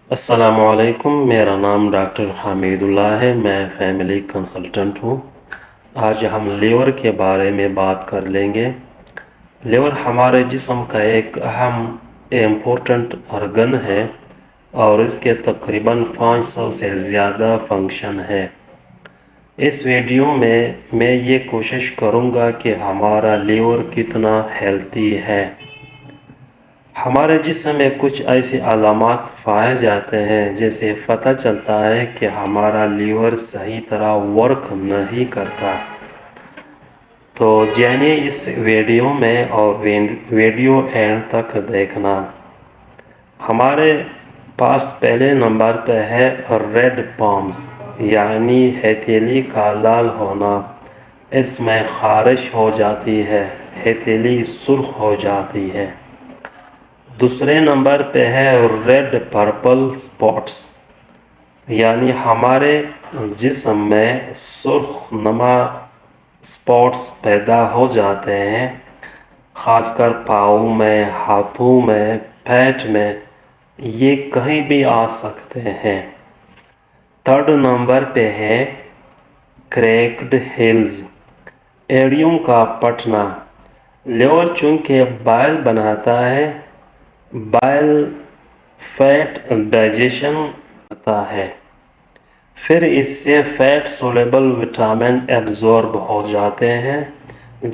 السلام علیکم، میرا نام ڈاکٹر حمید اللہ ہے، میں فیملی کنسلٹنٹ ہوں۔ آج ہم لیور کے بارے میں بات کر لیں گے۔ لیور ہمارے جسم کا ایک اہم امپورٹنٹ آرگن ہے اور اس کے تقریباً 500 سے زیادہ فنکشن ہے۔ اس ویڈیو میں یہ کوشش کروں گا کہ ہمارا لیور کتنا ہیلتھی ہے۔ ہمارے جسم میں کچھ ایسی علامات پائے جاتے ہیں جیسے پتہ چلتا ہے کہ ہمارا لیور صحیح طرح ورک نہیں کرتا۔ تو جانیے اس ویڈیو میں اور ویڈیو اینڈ تک دیکھنا۔ ہمارے پاس پہلے نمبر پہ ہے ریڈ پامز، یعنی ہتھیلی کا لال ہونا۔ اس میں خارش ہو جاتی ہے، ہتھیلی سرخ ہو جاتی ہے۔ دوسرے نمبر پہ ہے ریڈ پرپل سپاٹس، یعنی ہمارے جسم میں سرخ نما سپاٹس پیدا ہو جاتے ہیں، خاص کر پاؤں میں، ہاتھوں میں، پیٹ میں، یہ کہیں بھی آ سکتے ہیں۔ تھرڈ نمبر پہ ہے کریکڈ ہیلز، ایڑیوں کا پھٹنا۔ لیور چونکہ بائل بناتا ہے، بائل فیٹ ڈائجیشن کرتا ہے، پھر اس سے فیٹ سولوبل وٹامن ایبزورب ہو جاتے ہیں،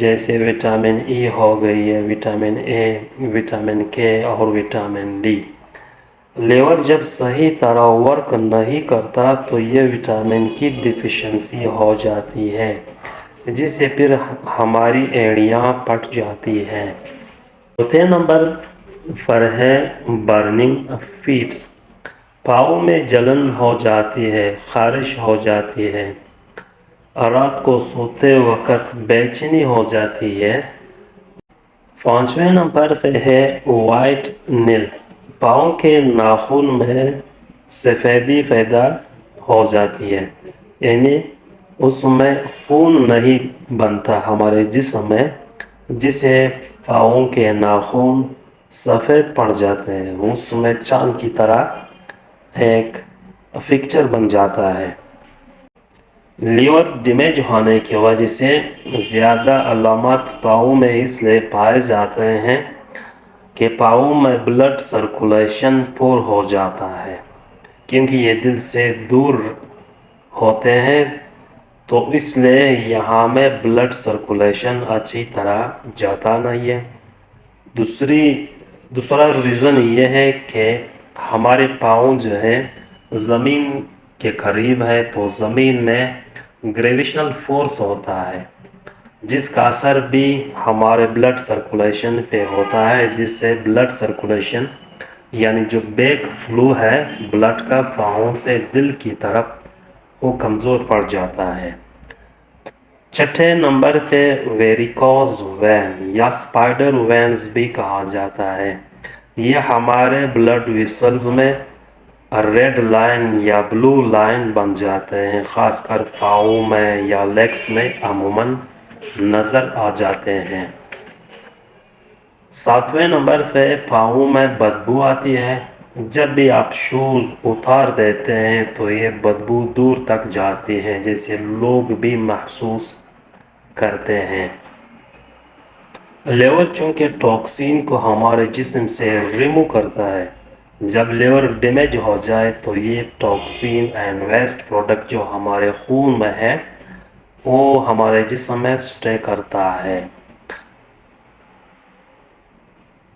جیسے وٹامن ای ہو گئی ہے، وٹامن اے، وٹامن کے اور وٹامن ڈی۔ لیور جب صحیح طرح ورک نہیں کرتا تو یہ وٹامن کی ڈیفیشنسی ہو جاتی ہے، جس سے پھر ہماری ایڑیاں پھٹ جاتی ہیں۔ چوتھے نمبر پر ہے برننگ فیٹس، پاؤں میں جلن ہو جاتی ہے، خارش ہو جاتی ہے، رات کو سوتے وقت بے چینی ہو جاتی ہے۔ پانچویں نمبر پہ ہے وائٹ نیل، پاؤں کے ناخن میں سفیدی پیدا ہو جاتی ہے، یعنی اس میں خون نہیں بنتا ہمارے جسم میں، جس سے پاؤں کے ناخن سفید پڑ جاتے ہیں، اس میں چاند کی طرح ایک پکچر بن جاتا ہے۔ لیور ڈیمیج ہونے کی وجہ سے زیادہ علامات پاؤں میں اس لیے پائے جاتے ہیں کہ پاؤں میں بلڈ سرکولیشن پور ہو جاتا ہے، کیونکہ یہ دل سے دور ہوتے ہیں، تو اس لیے یہاں میں بلڈ سرکولیشن اچھی طرح جاتا نہیں ہے۔ دوسرا ریزن یہ ہے کہ ہمارے پاؤں جو ہے زمین کے قریب ہے، تو زمین میں گریویشنل فورس ہوتا ہے، جس کا اثر بھی ہمارے بلڈ سرکولیشن پہ ہوتا ہے، جس سے بلڈ سرکولیشن یعنی جو بیک فلو ہے بلڈ کا پاؤں سے دل کی طرف، وہ کمزور پڑ جاتا ہے۔ چھٹے نمبر پہ ویریکوز وین یا سپائڈر وینز بھی کہا جاتا ہے، یہ ہمارے بلڈ ویسلز میں ریڈ لائن یا بلو لائن بن جاتے ہیں، خاص کر پاؤں میں یا لیگز میں عموماً نظر آ جاتے ہیں۔ ساتویں نمبر پہ پاؤں میں بدبو آتی ہے، جب بھی آپ شوز اتار دیتے ہیں تو یہ بدبو دور تک جاتی ہے، جیسے لوگ بھی محسوس کرتے ہیں۔ لیور چونکہ ٹاکسین کو ہمارے جسم سے ریمو کرتا ہے، جب لیور ڈیمیج ہو جائے تو یہ ٹاکسین اینڈ ویسٹ پروڈکٹ جو ہمارے خون میں ہے وہ ہمارے جسم میں سٹے کرتا ہے۔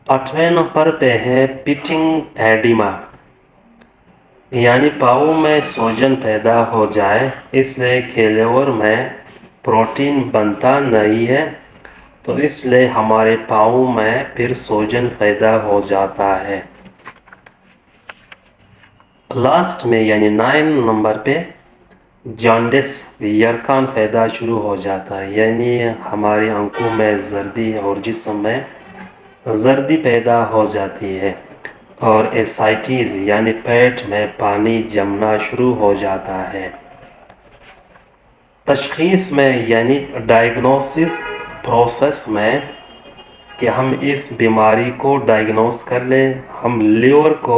آٹھویں نمبر پہ ہے پیٹنگ ایڈیما، یعنی پاؤں میں سوجن پیدا ہو جائے، اس لیے کہ لیور میں پروٹین بنتا نہیں ہے، تو اس لیے ہمارے پاؤں میں پھر سوجن پیدا ہو جاتا ہے۔ لاسٹ میں یعنی 9 نمبر پہ جانڈس، یرقان پیدا شروع ہو جاتا ہے، یعنی ہماری آنکھوں میں زردی اور جسم میں زردی پیدا ہو جاتی ہے، اور ایسائٹیز یعنی پیٹ میں پانی جمنا شروع ہو جاتا ہے۔ تشخیص میں یعنی ڈائیگنوسس پروسیس میں کہ ہم اس بیماری کو ڈائیگنوز کر لیں، ہم لیور کو